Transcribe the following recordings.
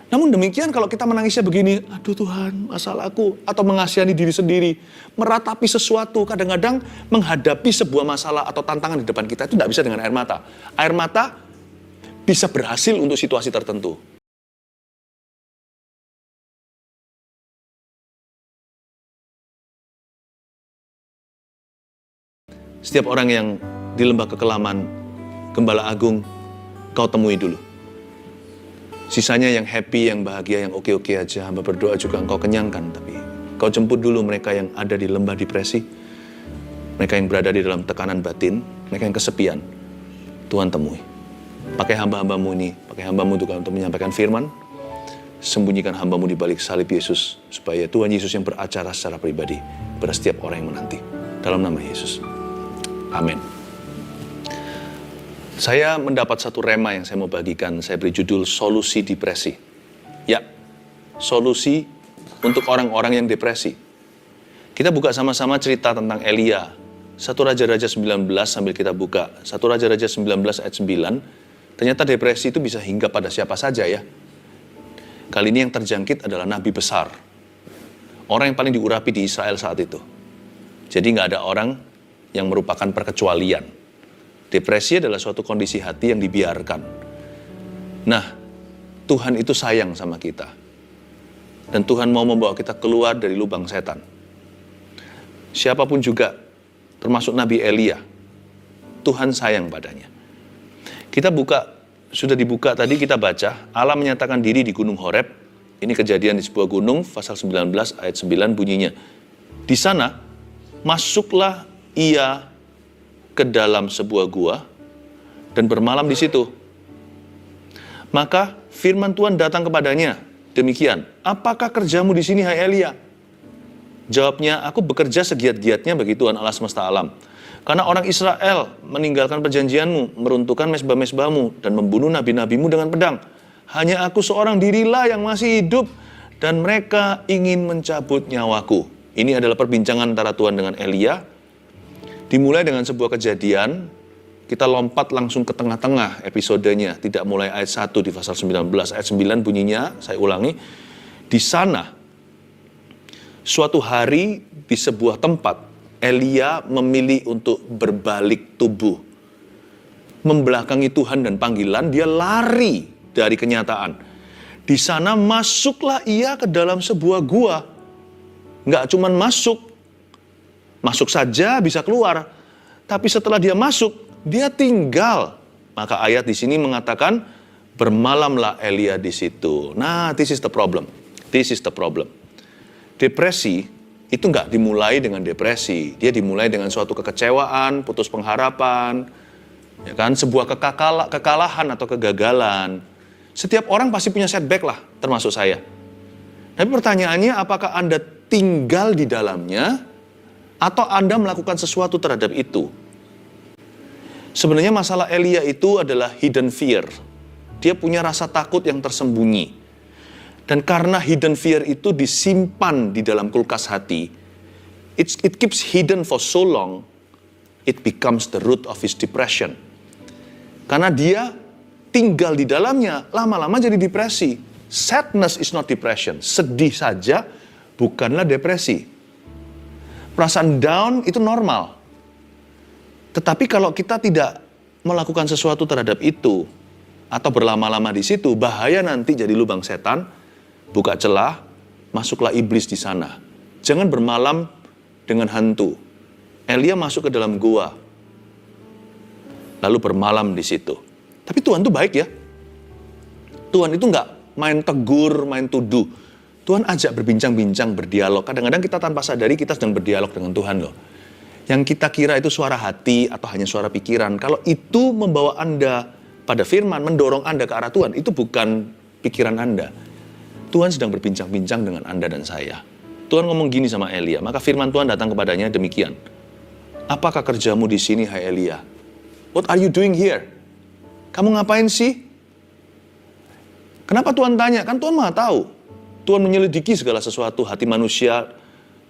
Namun demikian kalau kita menangisnya begini, aduh Tuhan, masalahku, atau mengasihani diri sendiri, meratapi sesuatu, kadang-kadang menghadapi sebuah masalah atau tantangan di depan kita, itu tidak bisa dengan air mata. Air mata bisa berhasil untuk situasi tertentu. Setiap orang yang di lembah kekelaman, Gembala Agung, kau temui dulu. Sisanya yang happy, yang bahagia, yang oke-oke aja, hamba berdoa juga engkau kenyangkan. Tapi kau jemput dulu mereka yang ada di lembah depresi, mereka yang berada di dalam tekanan batin, mereka yang kesepian. Tuhan temui. Pakai hamba-hambamu ini, pakai hambamu juga untuk menyampaikan firman. Sembunyikan hambamu di balik salib Yesus, supaya Tuhan Yesus yang beracara secara pribadi pada setiap orang yang menanti. Dalam nama Yesus. Amin. Saya mendapat satu rema yang saya mau bagikan. Saya beri judul solusi depresi. Ya, solusi untuk orang-orang yang depresi. Kita buka sama-sama cerita tentang Elia. 1 Raja-Raja 19 sambil kita buka. 1 Raja-Raja 19 ayat 9. Ternyata depresi itu bisa hinggap pada siapa saja ya. Kali ini yang terjangkit adalah nabi besar. Orang yang paling diurapi di Israel saat itu. Jadi nggak ada orang yang merupakan perkecualian. Depresi adalah suatu kondisi hati yang dibiarkan. Nah, Tuhan itu sayang sama kita. Dan Tuhan mau membawa kita keluar dari lubang setan. Siapapun juga, termasuk Nabi Elia, Tuhan sayang padanya. Kita buka, sudah dibuka tadi kita baca, Allah menyatakan diri di Gunung Horeb. Ini kejadian di sebuah gunung, pasal 19 ayat 9 bunyinya. Di sana, masuklah ia ke dalam sebuah gua dan bermalam di situ. Maka firman Tuhan datang kepadanya, demikian, apakah kerjamu di sini hai Elia? Jawabnya, aku bekerja segiat-giatnya bagi Tuhan Allah semesta alam. Karena orang Israel meninggalkan perjanjianmu, meruntuhkan mezbah-mezbahmu, dan membunuh nabi-nabimu dengan pedang. Hanya aku seorang dirilah yang masih hidup, dan mereka ingin mencabut nyawaku. Ini adalah perbincangan antara Tuhan dengan Elia. Dimulai dengan sebuah kejadian, kita lompat langsung ke tengah-tengah episodenya. Tidak mulai ayat 1 di pasal 19. Ayat 9 bunyinya, saya ulangi. Di sana, suatu hari di sebuah tempat, Elia memilih untuk berbalik tubuh. Membelakangi Tuhan dan panggilan, dia lari dari kenyataan. Di sana masuklah ia ke dalam sebuah gua. Nggak cuman masuk saja bisa keluar. Tapi setelah dia masuk, dia tinggal. Maka ayat di sini mengatakan, bermalamlah Elia di situ. Nah, this is the problem. This is the problem. Depresi itu nggak dimulai dengan depresi. Dia dimulai dengan suatu kekecewaan, putus pengharapan, ya kan, sebuah kekalahan atau kegagalan. Setiap orang pasti punya setback lah, termasuk saya. Tapi pertanyaannya, apakah Anda tinggal di dalamnya, atau Anda melakukan sesuatu terhadap itu? Sebenarnya masalah Elia itu adalah hidden fear. Dia punya rasa takut yang tersembunyi. Dan karena hidden fear itu disimpan di dalam kulkas hati, it keeps hidden for so long, it becomes the root of his depression. Karena dia tinggal di dalamnya, lama-lama jadi depresi. Sadness is not depression. Sedih saja bukanlah depresi. Perasaan down itu normal. Tetapi kalau kita tidak melakukan sesuatu terhadap itu, atau berlama-lama di situ, bahaya nanti jadi lubang setan, buka celah, masuklah iblis di sana. Jangan bermalam dengan hantu. Elia masuk ke dalam gua, lalu bermalam di situ. Tapi Tuhan itu baik ya. Tuhan itu nggak main tegur, main tuduh. Tuhan ajak berbincang-bincang, berdialog. Kadang-kadang kita tanpa sadari kita sedang berdialog dengan Tuhan loh. Yang kita kira itu suara hati atau hanya suara pikiran. Kalau itu membawa Anda pada firman, mendorong Anda ke arah Tuhan, itu bukan pikiran Anda. Tuhan sedang berbincang-bincang dengan Anda dan saya. Tuhan ngomong gini sama Elia, maka firman Tuhan datang kepadanya demikian. Apakah kerjamu di sini, hai Elia? What are you doing here? Kamu ngapain sih? Kenapa Tuhan tanya? Kan Tuhan Maha tahu. Tuhan menyelidiki segala sesuatu, hati manusia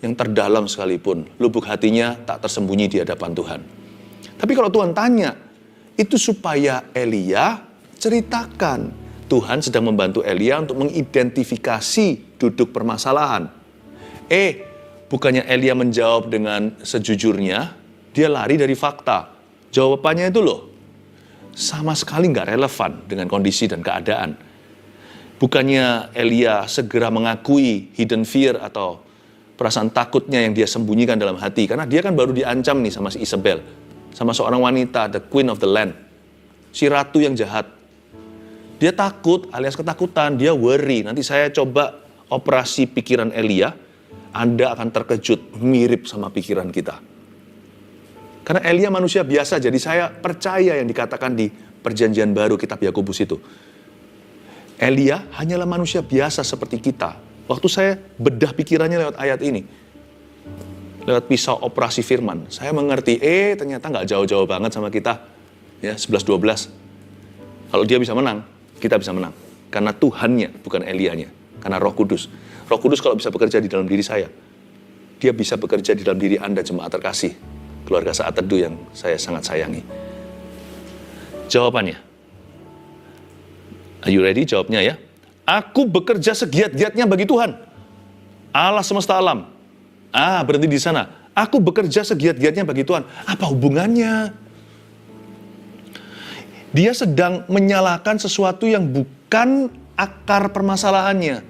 yang terdalam sekalipun. Lubuk hatinya tak tersembunyi di hadapan Tuhan. Tapi kalau Tuhan tanya, itu supaya Elia ceritakan. Tuhan sedang membantu Elia untuk mengidentifikasi duduk permasalahan. Bukannya Elia menjawab dengan sejujurnya, dia lari dari fakta. Jawabannya itu loh, sama sekali nggak relevan dengan kondisi dan keadaan. Bukannya Elia segera mengakui hidden fear atau perasaan takutnya yang dia sembunyikan dalam hati. Karena dia kan baru diancam nih sama si Isabel. Sama seorang wanita, the queen of the land. Si ratu yang jahat. Dia takut alias ketakutan, dia worry. Nanti saya coba operasi pikiran Elia, Anda akan terkejut mirip sama pikiran kita. Karena Elia manusia biasa, jadi saya percaya yang dikatakan di Perjanjian Baru kitab Yakobus itu. Elia hanyalah manusia biasa seperti kita. Waktu saya bedah pikirannya lewat ayat ini, lewat pisau operasi firman, saya mengerti, ternyata nggak jauh-jauh banget sama kita. Ya, 11-12. Kalau dia bisa menang, kita bisa menang. Karena Tuhannya, bukan Elianya. Karena Roh Kudus. Roh Kudus kalau bisa bekerja di dalam diri saya, dia bisa bekerja di dalam diri Anda, jemaat terkasih. Keluarga Saat Teduh yang saya sangat sayangi. Jawabannya. Are you ready? Jawabnya ya. Aku bekerja segiat-giatnya bagi Tuhan, Allah semesta alam. Berhenti di sana. Aku bekerja segiat-giatnya bagi Tuhan. Apa hubungannya? Dia sedang menyalahkan sesuatu yang bukan akar permasalahannya.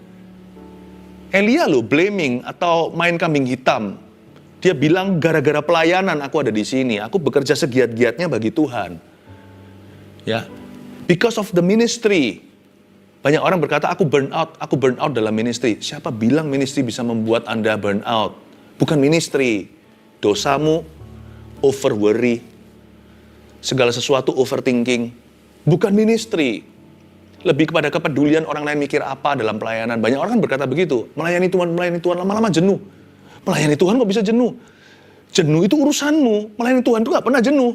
Elia loh blaming atau main kambing hitam. Dia bilang gara-gara pelayanan aku ada di sini. Aku bekerja segiat-giatnya bagi Tuhan. Ya, because of the ministry. Banyak orang berkata aku burn out dalam ministry. Siapa bilang ministry bisa membuat Anda burn out? Bukan ministry. Dosamu over worry. Segala sesuatu overthinking. Bukan ministry. Lebih kepada kepedulian orang lain mikir apa dalam pelayanan. Banyak orang kan berkata begitu. Melayani Tuhan, lama-lama jenuh. Melayani Tuhan kok bisa jenuh? Jenuh itu urusanmu. Melayani Tuhan itu gak pernah jenuh.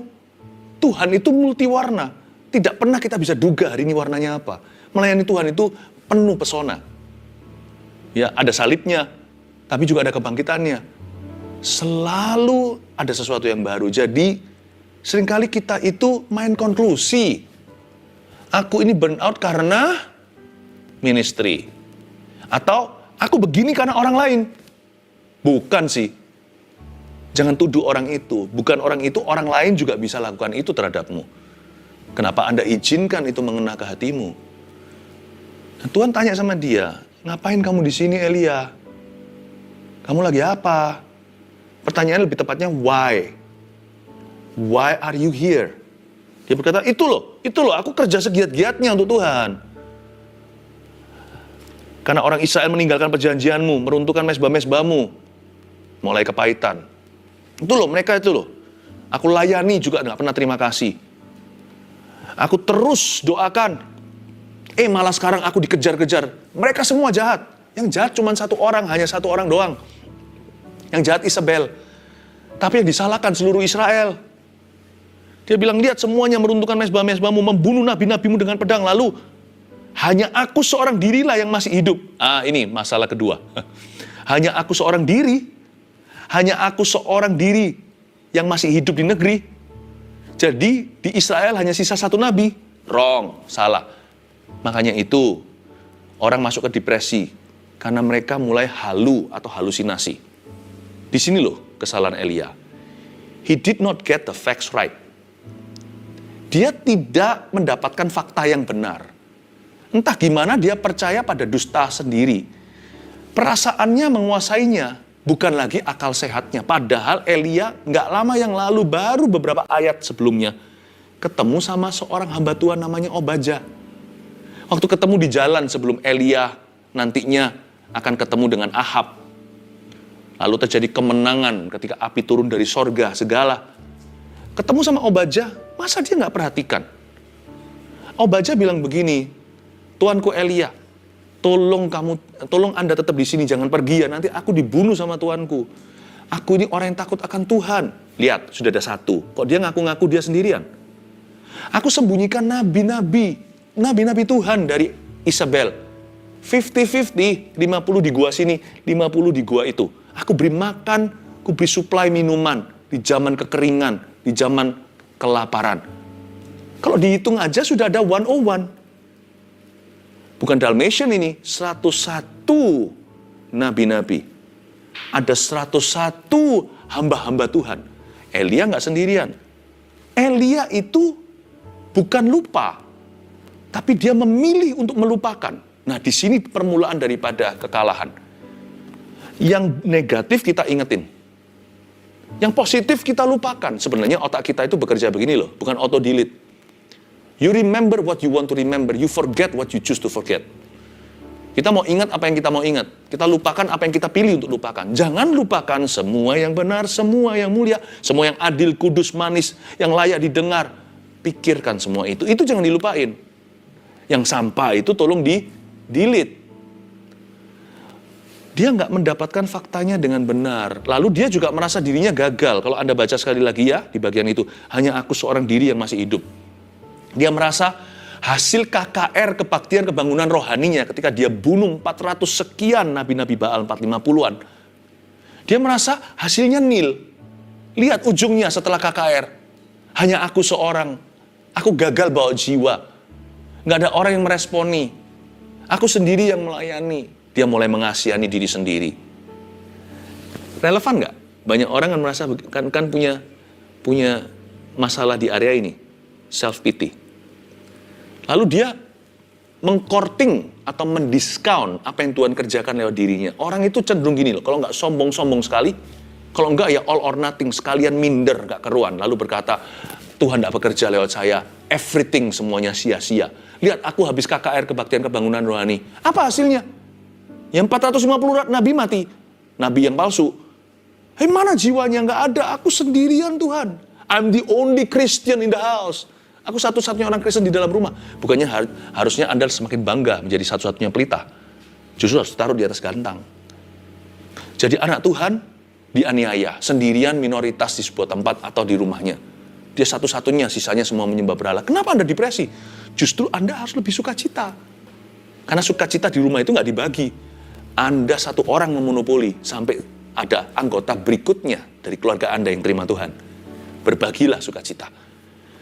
Tuhan itu multiwarna. Tidak pernah kita bisa duga hari ini warnanya apa. Melayani Tuhan itu penuh pesona. Ya, ada salibnya, tapi juga ada kebangkitannya. Selalu ada sesuatu yang baru. Jadi, seringkali kita itu main konklusi. Aku ini burn out karena ministry. Atau, aku begini karena orang lain. Bukan sih. Jangan tuduh orang itu. Bukan orang itu, orang lain juga bisa lakukan itu terhadapmu. Kenapa Anda izinkan itu mengena ke hatimu? Dan Tuhan tanya sama dia, ngapain kamu di sini Elia? Kamu lagi apa? Pertanyaan lebih tepatnya why? Why are you here? Dia berkata, itu loh, aku kerja segiat-giatnya untuk Tuhan. Karena orang Israel meninggalkan perjanjianmu, meruntuhkan mezbah-mezbahmu, mulai kepahitan. Itu loh, mereka itu loh. Aku layani juga gak pernah terima kasih. Aku terus doakan. Malah sekarang aku dikejar-kejar. Mereka semua jahat. Yang jahat cuma satu orang, hanya satu orang doang. Yang jahat Isabel. Tapi yang disalahkan seluruh Israel. Dia bilang, lihat semuanya meruntuhkan mezbah-mezbahmu, membunuh nabi-nabimu dengan pedang. Lalu, hanya aku seorang dirilah yang masih hidup. Ini masalah kedua. Hanya aku seorang diri. Hanya aku seorang diri yang masih hidup di negeri. Jadi, di Israel hanya sisa satu nabi. Wrong, salah. Makanya itu, orang masuk ke depresi. Karena mereka mulai halu atau halusinasi. Di sini loh kesalahan Elia. He did not get the facts right. Dia tidak mendapatkan fakta yang benar. Entah gimana dia percaya pada dusta sendiri. Perasaannya menguasainya, bukan lagi akal sehatnya. Padahal Elia nggak lama yang lalu, baru beberapa ayat sebelumnya, ketemu sama seorang hamba Tuhan namanya Obadja. Waktu ketemu di jalan sebelum Elia nantinya akan ketemu dengan Ahab. Lalu terjadi kemenangan ketika api turun dari sorga segala. Ketemu sama Obadja, masa dia nggak perhatikan? Obadja bilang begini, Tuanku Elia, tolong Anda tetap di sini, jangan pergi ya, nanti aku dibunuh sama Tuanku. Aku ini orang yang takut akan Tuhan. Lihat, sudah ada satu. Kok dia ngaku-ngaku dia sendirian? Aku sembunyikan nabi-nabi Tuhan dari Isabel. 50-50, 50 di gua sini, 50 di gua itu. Aku beri makan, aku beri suplai minuman di zaman kekeringan, di zaman kelaparan. Kalau dihitung aja sudah ada 101. Bukan Dalmatian ini, 101 nabi-nabi. Ada 101 hamba-hamba Tuhan. Elia nggak sendirian. Elia itu bukan lupa, tapi dia memilih untuk melupakan. Nah, di sini permulaan daripada kekalahan. Yang negatif kita ingetin. Yang positif kita lupakan. Sebenarnya otak kita itu bekerja begini loh, bukan auto delete. You remember what you want to remember, you forget what you choose to forget. Kita mau ingat apa yang kita mau ingat. Kita lupakan apa yang kita pilih untuk lupakan. Jangan lupakan semua yang benar, semua yang mulia, semua yang adil, kudus, manis, yang layak didengar. Pikirkan semua itu. Itu jangan dilupain. Yang sampah itu tolong di-delete. Dia nggak mendapatkan faktanya dengan benar. Lalu dia juga merasa dirinya gagal. Kalau Anda baca sekali lagi ya, di bagian itu. Hanya aku seorang diri yang masih hidup. Dia merasa hasil KKR kebaktian kebangunan rohaninya ketika dia bunuh 400 sekian nabi-nabi Baal 450-an. Dia merasa hasilnya nil. Lihat ujungnya setelah KKR. Hanya aku seorang. Aku gagal bawa jiwa. Nggak ada orang yang meresponi. Aku sendiri yang melayani. Dia mulai mengasihani diri sendiri. Relevan nggak? Banyak orang kan merasa kan punya masalah di area ini. Self-pity. Lalu dia mengkorting atau mendiskon apa yang Tuhan kerjakan lewat dirinya. Orang itu cenderung gini loh, kalau nggak sombong-sombong sekali, kalau nggak ya all or nothing, sekalian minder, nggak keruan. Lalu berkata, Tuhan nggak bekerja lewat saya, everything semuanya sia-sia. Lihat aku habis KKR kebaktian kebangunan rohani. Apa hasilnya? Yang 450 nabi mati, nabi yang palsu. Mana jiwanya? Nggak ada, aku sendirian Tuhan. I'm the only Christian in the house. Aku satu-satunya orang Kristen di dalam rumah. Bukannya harusnya Anda semakin bangga menjadi satu-satunya pelita. Justru harus taruh di atas gantang. Jadi anak Tuhan dianiaya, sendirian minoritas di sebuah tempat atau di rumahnya. Dia satu-satunya, sisanya semua menyembah berhala. Kenapa Anda depresi? Justru Anda harus lebih sukacita. Karena sukacita di rumah itu nggak dibagi. Anda satu orang memonopoli sampai ada anggota berikutnya dari keluarga Anda yang terima Tuhan. Berbagilah sukacita.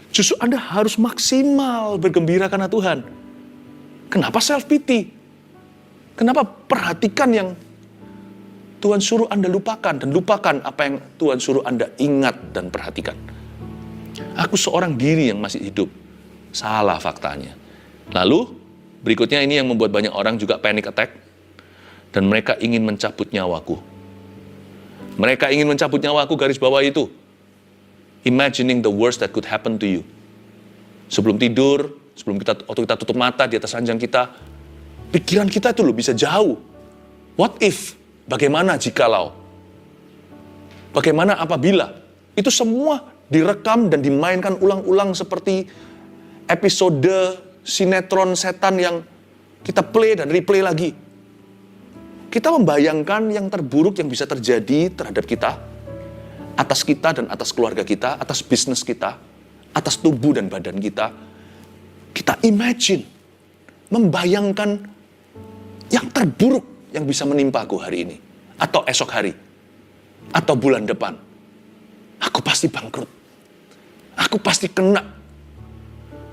Justru Anda harus maksimal bergembira karena Tuhan. Kenapa self-pity? Kenapa perhatikan yang Tuhan suruh Anda lupakan dan lupakan apa yang Tuhan suruh Anda ingat dan perhatikan? Aku seorang diri yang masih hidup. Salah faktanya. Lalu, berikutnya ini yang membuat banyak orang juga panic attack. Dan mereka ingin mencabut nyawaku. Mereka ingin mencabut nyawaku, garis bawah itu. Imagining the worst that could happen to you. Sebelum tidur, waktu kita tutup mata di atas ranjang kita, pikiran kita itu loh bisa jauh. What if? Bagaimana jikalau? Bagaimana apabila? Itu semua direkam dan dimainkan ulang-ulang seperti episode sinetron setan yang kita play dan replay lagi. Kita membayangkan yang terburuk yang bisa terjadi terhadap kita, atas kita dan atas keluarga kita, atas bisnis kita, atas tubuh dan badan kita. Kita imagine, membayangkan yang terburuk yang bisa menimpa aku hari ini, atau esok hari, atau bulan depan. Aku pasti bangkrut. Aku pasti kena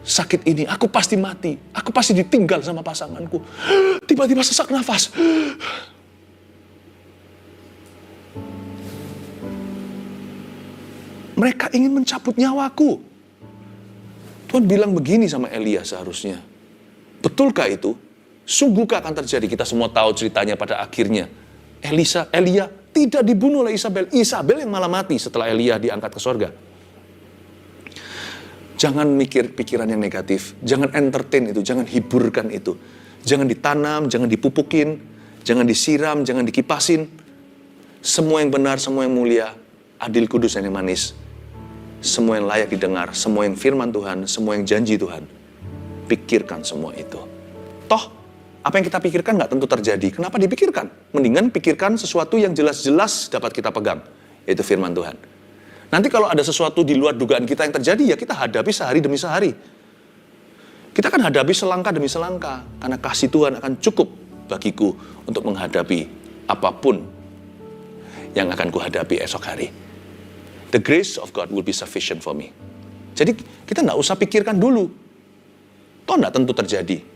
sakit ini. Aku pasti mati. Aku pasti ditinggal sama pasanganku. Tiba-tiba sesak nafas. Mereka ingin mencabut nyawaku. Tuhan bilang begini sama Elia seharusnya. Betulkah itu? Sungguhkah akan terjadi? Kita semua tahu ceritanya pada akhirnya. Elia tidak dibunuh oleh Isabel. Isabel yang malah mati setelah Elia diangkat ke sorga. Jangan mikir pikiran yang negatif. Jangan entertain itu. Jangan hiburkan itu. Jangan ditanam, jangan dipupukin. Jangan disiram, jangan dikipasin. Semua yang benar, semua yang mulia. Adil, kudus, dan yang manis. Semua yang layak didengar, semua yang firman Tuhan, semua yang janji Tuhan. Pikirkan semua itu. Toh, apa yang kita pikirkan nggak tentu terjadi. Kenapa dipikirkan? Mendingan pikirkan sesuatu yang jelas-jelas dapat kita pegang, yaitu firman Tuhan. Nanti kalau ada sesuatu di luar dugaan kita yang terjadi, ya kita hadapi sehari demi sehari. Kita akan hadapi selangkah demi selangkah, karena kasih Tuhan akan cukup bagiku untuk menghadapi apapun yang akan kuhadapi esok hari. The grace of God will be sufficient for me. Jadi kita nggak usah pikirkan dulu. Toh nggak tentu terjadi.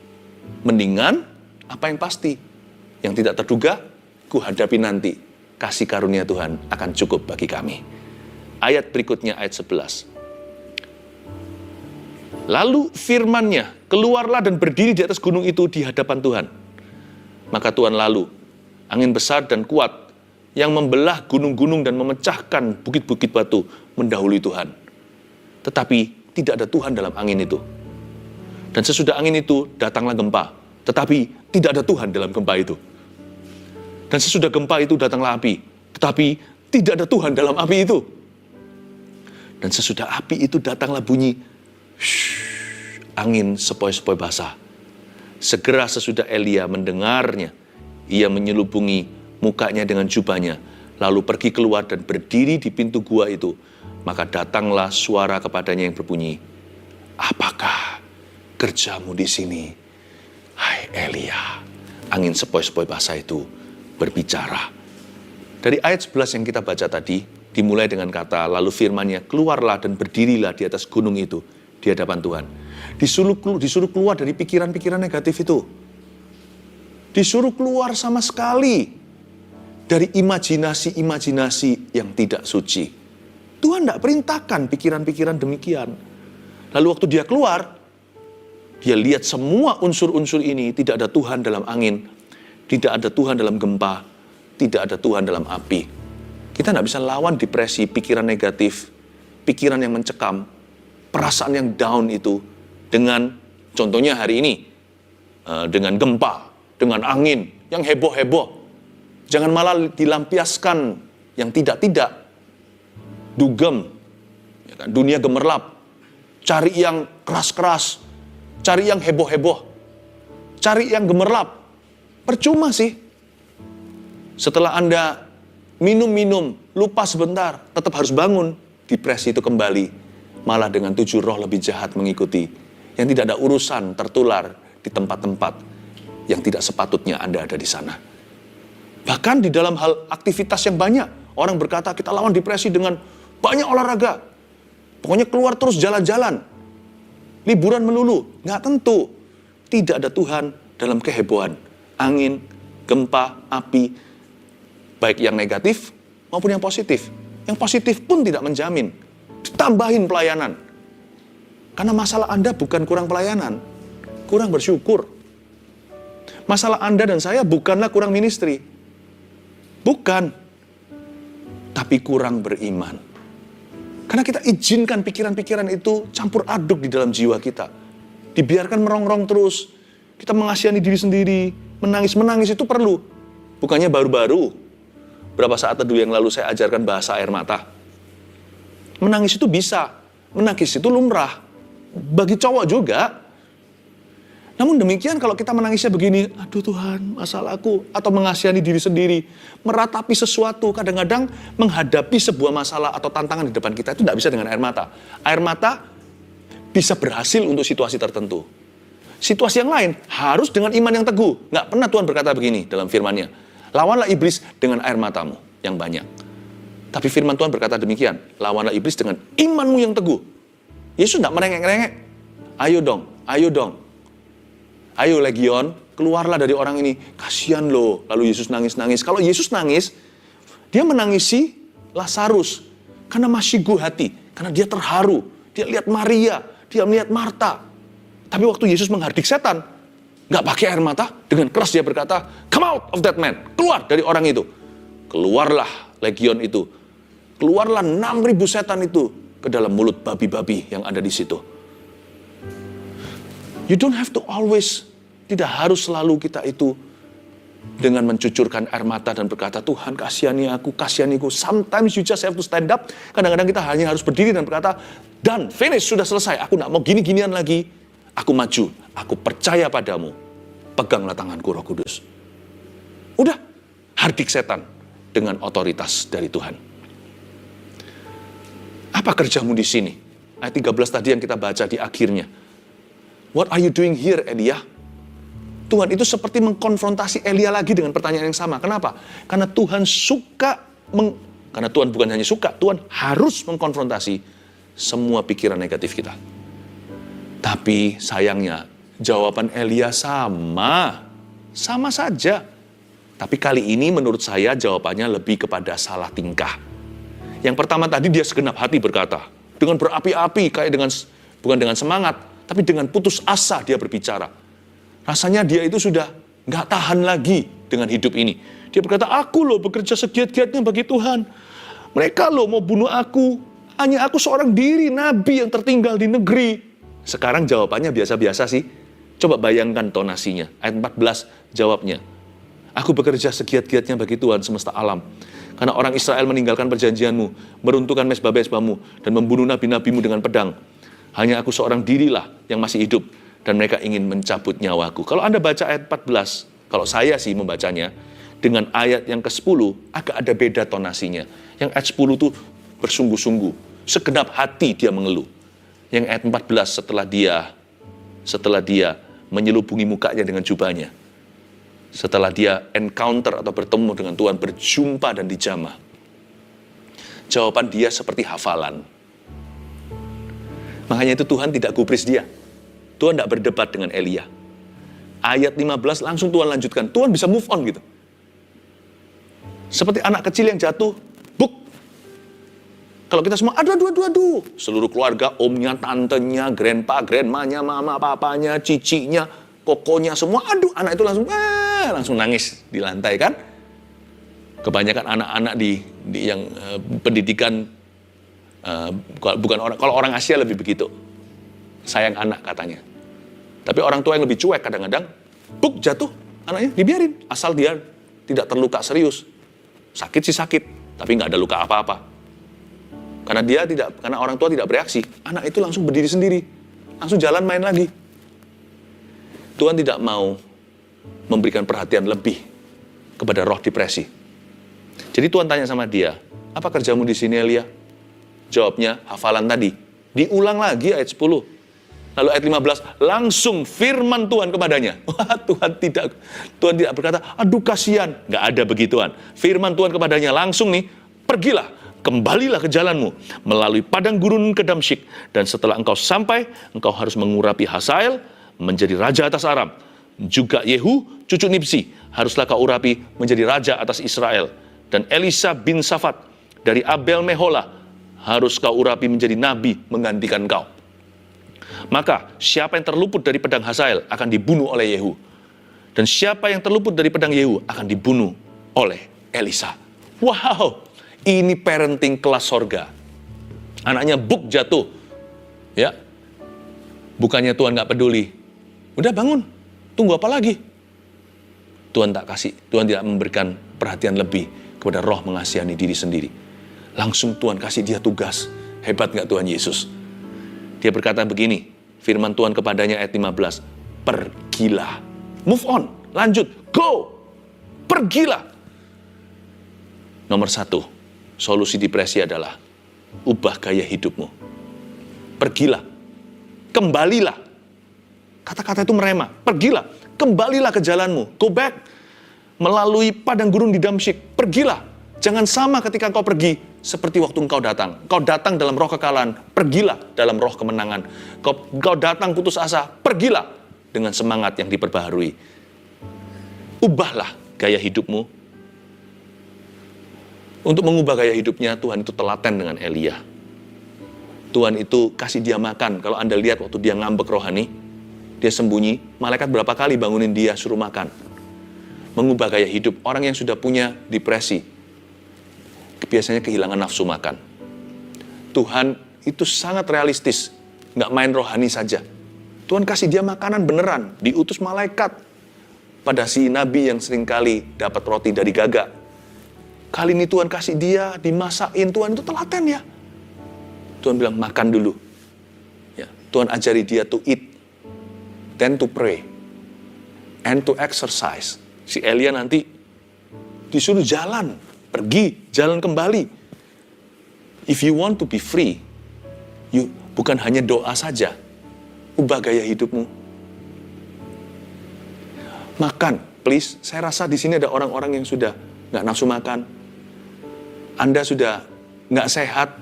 Mendingan apa yang pasti, yang tidak terduga, ku hadapi nanti. Kasih karunia Tuhan akan cukup bagi kami. Ayat berikutnya, ayat 11. Lalu firman-Nya, keluarlah dan berdiri di atas gunung itu di hadapan Tuhan. Maka Tuhan lalu, angin besar dan kuat, yang membelah gunung-gunung dan memecahkan bukit-bukit batu, mendahului Tuhan. Tetapi tidak ada Tuhan dalam angin itu. Dan sesudah angin itu, datanglah gempa. Tetapi tidak ada Tuhan dalam gempa itu. Dan sesudah gempa itu, datanglah api. Tetapi tidak ada Tuhan dalam api itu. Dan sesudah api itu, datanglah bunyi, angin sepoi-sepoi basah. Segera sesudah Elia mendengarnya, ia menyelubungi mukanya dengan jubahnya, lalu pergi keluar dan berdiri di pintu gua itu. Maka datanglah suara kepadanya yang berbunyi, apakah kerjamu di sini, hai Elia? Angin sepoi-sepoi basah itu berbicara. Dari ayat 11 yang kita baca tadi, dimulai dengan kata, lalu firman-Nya, keluarlah dan berdirilah di atas gunung itu, di hadapan Tuhan. Disuruh keluar dari pikiran-pikiran negatif itu. Disuruh keluar sama sekali dari imajinasi-imajinasi yang tidak suci. Tuhan tidak perintahkan pikiran-pikiran demikian. Lalu waktu dia keluar, dia lihat semua unsur-unsur ini, tidak ada Tuhan dalam angin, tidak ada Tuhan dalam gempa, tidak ada Tuhan dalam api. Kita tidak bisa lawan depresi, pikiran negatif, pikiran yang mencekam, perasaan yang down itu, dengan contohnya hari ini, dengan gempa, dengan angin yang heboh-heboh. Jangan malah dilampiaskan yang tidak-tidak. Dugem, ya kan? Dunia gemerlap, cari yang keras-keras, cari yang heboh-heboh, cari yang gemerlap. Percuma sih. Setelah Anda minum-minum, lupa sebentar, tetap harus bangun. Depresi itu kembali, malah dengan 7 roh lebih jahat mengikuti, yang tidak ada urusan tertular di tempat-tempat yang tidak sepatutnya Anda ada di sana. Bahkan di dalam hal aktivitas yang banyak, orang berkata kita lawan depresi dengan banyak olahraga. Pokoknya keluar terus jalan-jalan. Liburan melulu. Nggak tentu. Tidak ada Tuhan dalam kehebohan. Angin, gempa, api. Baik yang negatif maupun yang positif. Yang positif pun tidak menjamin. Ditambahin pelayanan. Karena masalah Anda bukan kurang pelayanan. Kurang bersyukur. Masalah Anda dan saya bukanlah kurang ministry. Bukan. Tapi kurang beriman. Karena kita izinkan pikiran-pikiran itu campur aduk di dalam jiwa kita. Dibiarkan merongrong terus. Kita mengasihani diri sendiri. Menangis-menangis itu perlu. Bukannya baru-baru. Berapa saat teduh yang lalu saya ajarkan bahasa air mata. Menangis itu bisa. Menangis itu lumrah. Bagi cowok juga. Namun demikian kalau kita menangisnya begini, aduh Tuhan, masalahku, atau mengasihani diri sendiri, meratapi sesuatu, kadang-kadang menghadapi sebuah masalah atau tantangan di depan kita, itu tidak bisa dengan air mata. Air mata bisa berhasil untuk situasi tertentu. Situasi yang lain harus dengan iman yang teguh. Nggak pernah Tuhan berkata begini dalam firman-Nya, lawanlah iblis dengan air matamu yang banyak. Tapi firman Tuhan berkata demikian, lawanlah iblis dengan imanmu yang teguh. Yesus tidak merengek-rengek, ayo dong, ayo dong. Ayo Legion, keluarlah dari orang ini. Kasihan loh. Lalu Yesus nangis-nangis. Kalau Yesus nangis, dia menangisi Lazarus. Karena masyigu hati. Karena dia terharu. Dia lihat Maria. Dia melihat Marta. Tapi waktu Yesus menghardik setan, nggak pakai air mata. Dengan keras dia berkata, come out of that man. Keluar dari orang itu. Keluarlah Legion itu. Keluarlah 6.000 setan itu ke dalam mulut babi-babi yang ada di situ. You don't have to always, tidak harus selalu kita itu dengan mencucurkan air mata dan berkata, Tuhan kasihani aku, kasihaniku. Sometimes you just have to stand up. Kadang-kadang kita hanya harus berdiri dan berkata, done, finish, sudah selesai. Aku tidak mau gini-ginian lagi. Aku maju, aku percaya padamu. Peganglah tanganku Roh Kudus. Udah, hardik setan dengan otoritas dari Tuhan. Apa kerjamu di sini? Ayat 13 tadi yang kita baca di akhirnya. What are you doing here, Elia? Tuhan itu seperti mengkonfrontasi Elia lagi dengan pertanyaan yang sama. Kenapa? Karena Tuhan karena Tuhan bukan hanya suka, Tuhan harus mengkonfrontasi semua pikiran negatif kita. Tapi sayangnya, Jawaban Elia sama saja. Tapi kali ini menurut saya jawabannya lebih kepada salah tingkah. Yang pertama tadi dia segenap hati berkata, dengan berapi-api, kayak bukan dengan semangat, tapi dengan putus asa dia berbicara. Rasanya dia itu sudah nggak tahan lagi dengan hidup ini. Dia berkata, aku loh bekerja segiat-giatnya bagi Tuhan. Mereka loh mau bunuh aku. Hanya aku seorang diri, nabi yang tertinggal di negeri. Sekarang jawabannya biasa-biasa sih. Coba bayangkan tonasinya. Ayat 14 jawabnya. Aku bekerja segiat-giatnya bagi Tuhan semesta alam. Karena orang Israel meninggalkan perjanjianmu, meruntuhkan mezbah-mezbahmu, dan membunuh nabi-nabimu dengan pedang. Hanya aku seorang dirilah yang masih hidup, dan mereka ingin mencabut nyawaku. Kalau Anda baca ayat 14, kalau saya sih membacanya, dengan ayat yang ke-10, agak ada beda tonasinya. Yang ayat 10 itu bersungguh-sungguh, segenap hati dia mengeluh. Yang ayat 14 setelah dia menyelubungi mukanya dengan jubahnya, setelah dia encounter atau bertemu dengan Tuhan, berjumpa dan dijamah, jawaban dia seperti hafalan. Makanya itu Tuhan tidak gubris dia. Tuhan tidak berdebat dengan Elia. Ayat 15 langsung Tuhan lanjutkan. Tuhan bisa move on gitu. Seperti anak kecil yang jatuh, buk. Kalau kita semua, aduh. Seluruh keluarga, omnya, tantenya, grandpa, grandmanya, mama, papanya, cicinya, kokonya, semua, aduh, anak itu langsung nangis di lantai kan. Kebanyakan anak-anak di yang pendidikan bukan orang, kalau orang Asia lebih begitu, sayang anak katanya. Tapi orang tua yang lebih cuek kadang-kadang, buk jatuh anaknya dibiarin, asal dia tidak terluka serius. Sakit sih sakit, tapi nggak ada luka apa-apa. Karena orang tua tidak bereaksi, anak itu langsung berdiri sendiri, langsung jalan main lagi. Tuhan tidak mau memberikan perhatian lebih kepada roh depresi. Jadi Tuhan tanya sama dia, apa kerjamu di sini Elia? Jawabnya hafalan tadi. Diulang lagi ayat 10. Lalu ayat 15, langsung firman Tuhan kepadanya. Wah, Tuhan tidak berkata, aduh kasihan. Nggak ada begituan. Firman Tuhan kepadanya langsung nih, pergilah, kembalilah ke jalanmu, melalui padang gurun ke Damsyik, dan setelah engkau sampai, engkau harus mengurapi Hazael, menjadi raja atas Aram. Juga Yehu, cucu Nibsi, haruslah kau urapi menjadi raja atas Israel. Dan Elisa bin Safat dari Abel Meholah, harus kau urapi menjadi nabi menggantikan kau. Maka siapa yang terluput dari pedang Hazael akan dibunuh oleh Yehu. Dan siapa yang terluput dari pedang Yehu akan dibunuh oleh Elisa. Wow, ini parenting kelas sorga. Anaknya buk jatuh. Ya, bukannya Tuhan gak peduli. Udah bangun, tunggu apa lagi? Tuhan tidak memberikan perhatian lebih kepada roh mengasihani diri sendiri. Langsung Tuhan kasih dia tugas. Hebat gak Tuhan Yesus? Dia berkata begini, firman Tuhan kepadanya ayat 15, pergilah. Move on, lanjut, go, pergilah. Nomor 1, solusi depresi adalah ubah gaya hidupmu. Pergilah, kembalilah. Kata-kata itu merema, pergilah, kembalilah ke jalanmu, go back. Melalui padang gurun di Damsyik, pergilah. Jangan sama ketika engkau pergi seperti waktu engkau datang. Engkau datang dalam roh kekalahan, pergilah dalam roh kemenangan. Engkau datang putus asa, pergilah dengan semangat yang diperbaharui. Ubahlah gaya hidupmu. Untuk mengubah gaya hidupnya, Tuhan itu telaten dengan Elia. Tuhan itu kasih dia makan. Kalau Anda lihat waktu dia ngambek rohani, dia sembunyi, malaikat berapa kali bangunin dia suruh makan. Mengubah gaya hidup. Orang yang sudah punya depresi, biasanya kehilangan nafsu makan. Tuhan itu sangat realistis, nggak main rohani saja. Tuhan kasih dia makanan beneran, diutus malaikat pada si nabi yang seringkali dapat roti dari gagak. Kali ini Tuhan kasih dia, dimasakin. Tuhan itu telaten ya. Tuhan bilang makan dulu. Ya, Tuhan ajari dia to eat, then to pray, and to exercise. Si Elia nanti disuruh jalan, pergi, jalan kembali. If you want to be free, bukan hanya doa saja, ubah gaya hidupmu. Makan, please. Saya rasa di sini ada orang-orang yang sudah nggak nafsu makan. Anda sudah nggak sehat,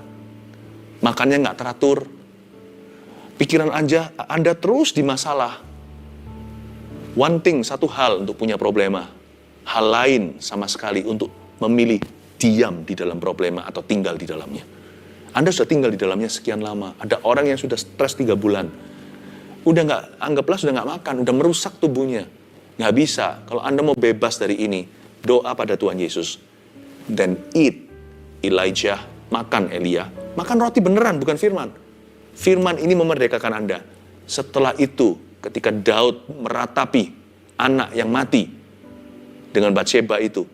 makannya nggak teratur. Pikiran Anda terus di masalah. One thing, satu hal untuk punya problema. Hal lain sama sekali untuk memilih diam di dalam problema atau tinggal di dalamnya. Anda sudah tinggal di dalamnya sekian lama. Ada orang yang sudah stres 3 bulan. Anggaplah sudah nggak makan, udah merusak tubuhnya. Nggak bisa. Kalau Anda mau bebas dari ini, doa pada Tuhan Yesus. Then eat Elijah, makan Elia. Makan roti beneran, bukan firman. Firman ini memerdekakan Anda. Setelah itu, ketika Daud meratapi anak yang mati dengan Batsheba itu,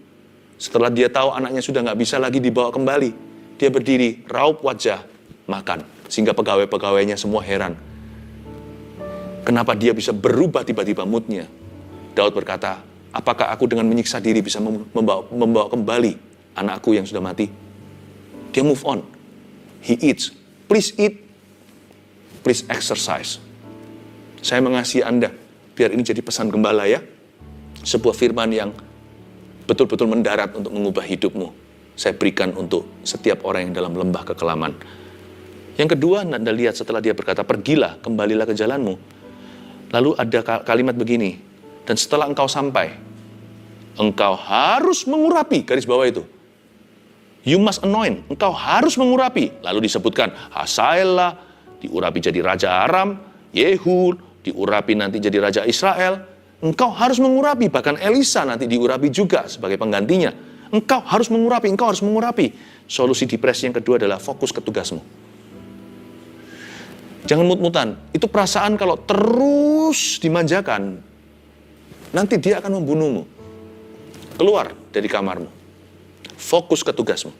setelah dia tahu anaknya sudah nggak bisa lagi dibawa kembali, dia berdiri, raup wajah, makan. Sehingga pegawai-pegawainya semua heran. Kenapa dia bisa berubah tiba-tiba moodnya? Daud berkata, apakah aku dengan menyiksa diri bisa membawa kembali anakku yang sudah mati? Dia move on. He eats. Please eat. Please exercise. Saya mengasihi Anda. Biar ini jadi pesan gembala ya. Sebuah firman yang betul-betul mendarat untuk mengubah hidupmu. Saya berikan untuk setiap orang yang dalam lembah kekelaman. Yang kedua, Anda lihat setelah dia berkata, pergilah, kembalilah ke jalanmu. Lalu ada kalimat begini, dan setelah engkau sampai, engkau harus mengurapi, garis bawah itu. You must anoint, engkau harus mengurapi. Lalu disebutkan, Hazaelah diurapi jadi Raja Aram, Yehu diurapi nanti jadi Raja Israel. Engkau harus mengurapi, bahkan Elisa nanti diurapi juga sebagai penggantinya. Engkau harus mengurapi, engkau harus mengurapi. Solusi depresi yang kedua adalah fokus ke tugasmu. Jangan mut-mutan. Itu perasaan kalau terus dimanjakan, nanti dia akan membunuhmu. Keluar dari kamarmu. Fokus ke tugasmu.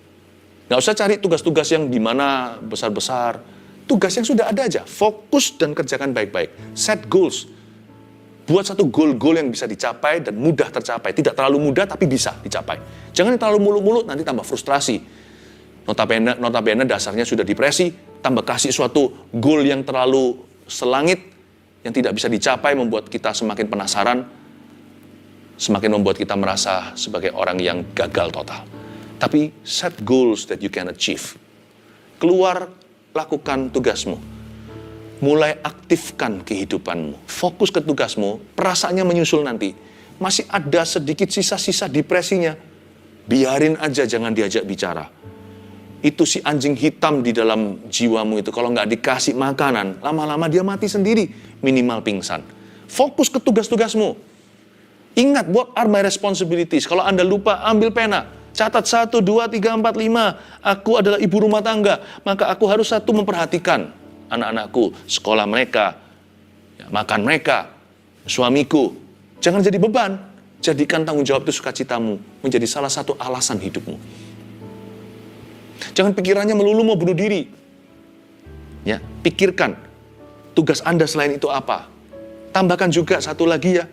Nggak usah cari tugas-tugas yang gimana besar-besar. Tugas yang sudah ada aja. Fokus dan kerjakan baik-baik. Set goals. Buat satu goal-goal yang bisa dicapai dan mudah tercapai. Tidak terlalu mudah tapi bisa dicapai. Jangan terlalu muluk-muluk, nanti tambah frustrasi. Notabene dasarnya sudah depresi, tambah kasih suatu goal yang terlalu selangit, yang tidak bisa dicapai, membuat kita semakin penasaran, semakin membuat kita merasa sebagai orang yang gagal total. Tapi set goals that you can achieve. Keluar, lakukan tugasmu. Mulai aktifkan kehidupanmu. Fokus ke tugasmu, perasaannya menyusul nanti. Masih ada sedikit sisa-sisa depresinya. Biarin aja, jangan diajak bicara. Itu si anjing hitam di dalam jiwamu itu, kalau nggak dikasih makanan, lama-lama dia mati sendiri, minimal pingsan. Fokus ke tugas-tugasmu. Ingat, what are my responsibilities? Kalau Anda lupa, ambil pena. Catat 1, 2, 3, 4, 5. Aku adalah ibu rumah tangga, maka aku harus memperhatikan anak-anakku, sekolah mereka, makan mereka, suamiku. Jangan jadi beban. Jadikan tanggung jawab itu sukacitamu menjadi salah satu alasan hidupmu. Jangan pikirannya melulu mau bunuh diri. Ya, pikirkan tugas Anda selain itu apa. Tambahkan juga satu lagi ya.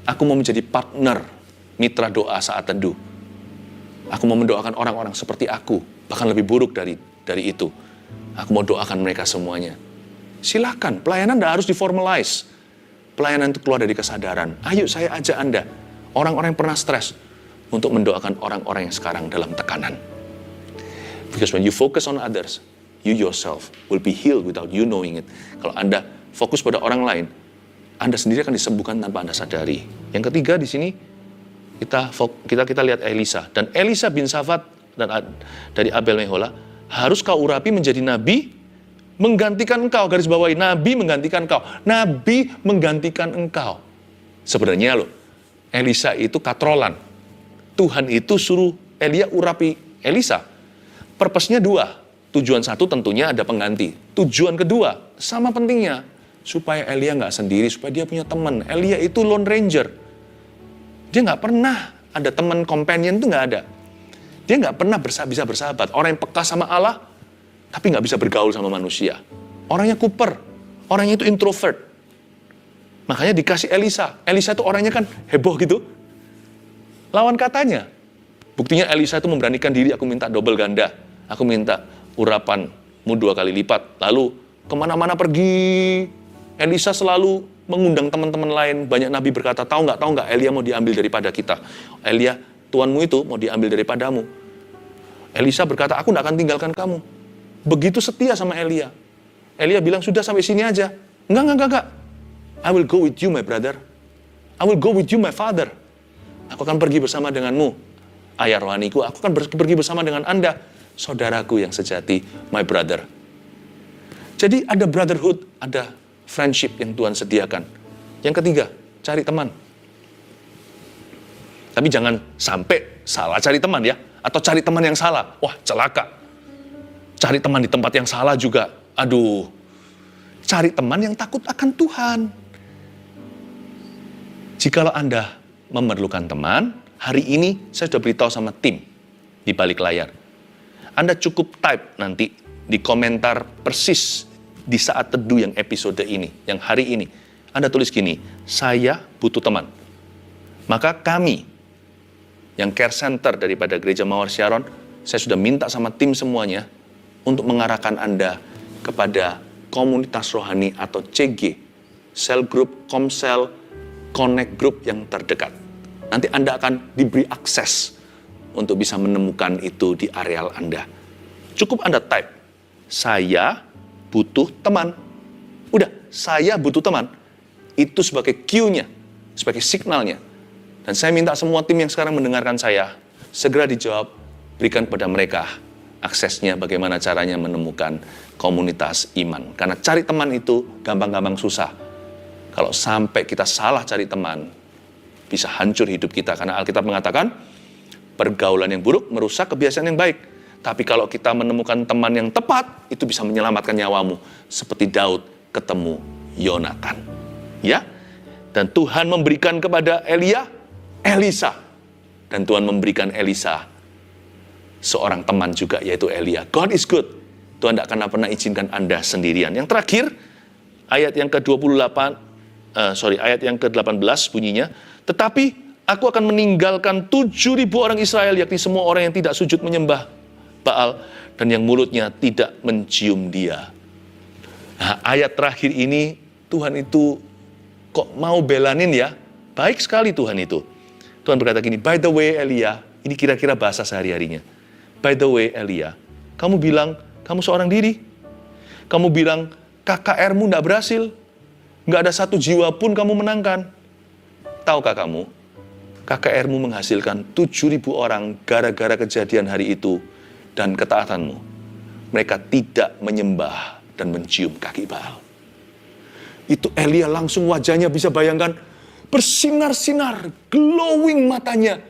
Aku mau menjadi partner mitra doa saat teduh. Aku mau mendoakan orang-orang seperti aku, bahkan lebih buruk dari itu. Aku mau doakan mereka semuanya. Silakan, pelayanan tidak harus diformalize. Pelayanan itu keluar dari kesadaran. Ayo saya ajak Anda, orang-orang yang pernah stres, untuk mendoakan orang-orang yang sekarang dalam tekanan. Because when you focus on others, you yourself will be healed without you knowing it. Kalau Anda fokus pada orang lain, Anda sendiri akan disembuhkan tanpa Anda sadari. Yang ketiga di sini, kita lihat Elisa. Dan Elisa bin Safat dari Abel Mehola, harus kau urapi menjadi nabi, menggantikan engkau. Garis bawahi, nabi menggantikan engkau. Nabi menggantikan engkau. Sebenarnya loh, Elisa itu katrolan. Tuhan itu suruh Elia urapi Elisa. Purpose-nya 2. Tujuan 1 tentunya ada pengganti. Tujuan kedua, sama pentingnya. Supaya Elia nggak sendiri, supaya dia punya teman. Elia itu lone ranger. Dia nggak pernah ada teman companion, itu nggak ada. Dia nggak pernah bisa bersahabat. Orang yang peka sama Allah, tapi nggak bisa bergaul sama manusia. Orangnya kuper. Orangnya itu introvert. Makanya dikasih Elisa. Elisa itu orangnya kan heboh gitu. Lawan katanya. Buktinya Elisa itu memberanikan diri, aku minta double ganda. Aku minta urapanmu 2 kali lipat. Lalu kemana-mana pergi. Elisa selalu mengundang teman-teman lain. Banyak nabi berkata, tahu nggak Elia mau diambil daripada kita. Elia, tuanmu itu mau diambil daripadamu. Elisa berkata, aku nggak akan tinggalkan kamu. Begitu setia sama Elia. Elia bilang, sudah sampai sini aja. Enggak. I will go with you, my brother. I will go with you, my father. Aku akan pergi bersama denganmu, ayah rohaniku. Aku akan pergi bersama dengan Anda, saudaraku yang sejati, my brother. Jadi ada brotherhood, ada friendship yang Tuhan sediakan. Yang ketiga, cari teman. Tapi jangan sampai salah cari teman ya. Atau cari teman yang salah. Wah, celaka. Cari teman di tempat yang salah juga. Aduh. Cari teman yang takut akan Tuhan. Jikalau Anda memerlukan teman, hari ini saya sudah beritahu sama tim di balik layar. Anda cukup type nanti di komentar persis di saat teduh yang episode ini, yang hari ini. Anda tulis gini, saya butuh teman. Maka kami, yang care center daripada Gereja Mawar Sharon, saya sudah minta sama tim semuanya untuk mengarahkan Anda kepada komunitas rohani atau CG, cell group, komsel, connect group yang terdekat. Nanti Anda akan diberi akses untuk bisa menemukan itu di areal Anda. Cukup Anda type, saya butuh teman. Udah, saya butuh teman. Itu sebagai cue-nya, sebagai signalnya. Dan saya minta semua tim yang sekarang mendengarkan saya, segera dijawab, berikan kepada mereka aksesnya bagaimana caranya menemukan komunitas iman. Karena cari teman itu gampang-gampang susah. Kalau sampai kita salah cari teman, bisa hancur hidup kita. Karena Alkitab mengatakan, pergaulan yang buruk merusak kebiasaan yang baik. Tapi kalau kita menemukan teman yang tepat, itu bisa menyelamatkan nyawamu. Seperti Daud ketemu Yonatan. Ya? Dan Tuhan memberikan kepada Elisa. Dan Tuhan memberikan Elisa seorang teman juga, yaitu Elia. God is good. Tuhan tidak akan pernah izinkan Anda sendirian. Yang terakhir, ayat yang ayat yang ke-18 bunyinya, tetapi aku akan meninggalkan 7.000 orang Israel, yakni semua orang yang tidak sujud menyembah Baal, dan yang mulutnya tidak mencium dia. Nah, ayat terakhir ini, Tuhan itu kok mau belanin ya? Baik sekali Tuhan itu. Tuhan berkata gini, by the way Elia, ini kira-kira bahasa sehari-harinya. By the way Elia, kamu bilang kamu seorang diri. Kamu bilang KKR-mu tidak berhasil. Nggak ada satu jiwa pun kamu menangkan. Tahukah kamu, KKR-mu menghasilkan 7.000 orang gara-gara kejadian hari itu dan ketaatanmu. Mereka tidak menyembah dan mencium kaki Baal. Itu Elia langsung wajahnya bisa bayangkan, bersinar-sinar, glowing matanya,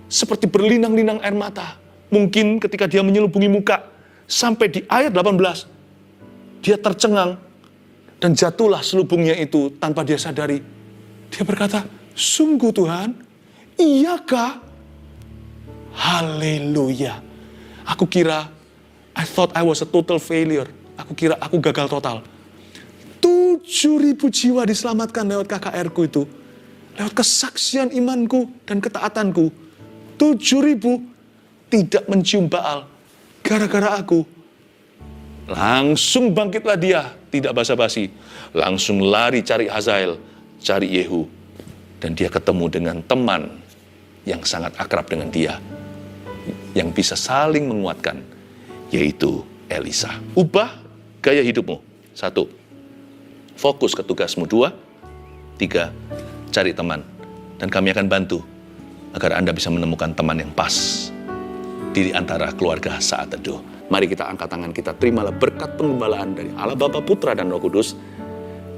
seperti berlinang-linang air mata. Mungkin ketika dia menyelubungi muka, sampai di ayat 18, dia tercengang, dan jatuhlah selubungnya itu tanpa dia sadari. Dia berkata, sungguh Tuhan, iyakah? Haleluya. Aku kira, I thought I was a total failure. Aku kira aku gagal total. 7.000 jiwa diselamatkan lewat KKR-ku itu. Lewat kesaksian imanku dan ketaatanku. 7.000 tidak mencium Baal. Gara-gara aku. Langsung bangkitlah dia. Tidak basa-basi. Langsung lari cari Hazael. Cari Yehu. Dan dia ketemu dengan teman yang sangat akrab dengan dia. Yang bisa saling menguatkan. Yaitu Elisa. Ubah gaya hidupmu. 1. Fokus ke tugasmu. 2. 3. Cari teman. Dan kami akan bantu agar Anda bisa menemukan teman yang pas di antara keluarga saat teduh. Mari kita angkat tangan kita, terimalah berkat penggembalaan dari Allah Bapa, Putra, dan Roh Kudus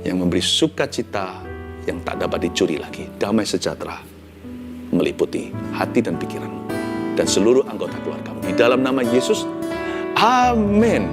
yang memberi sukacita yang tak dapat dicuri lagi. Damai sejahtera meliputi hati dan pikiranmu dan seluruh anggota keluargamu. Di dalam nama Yesus, amin.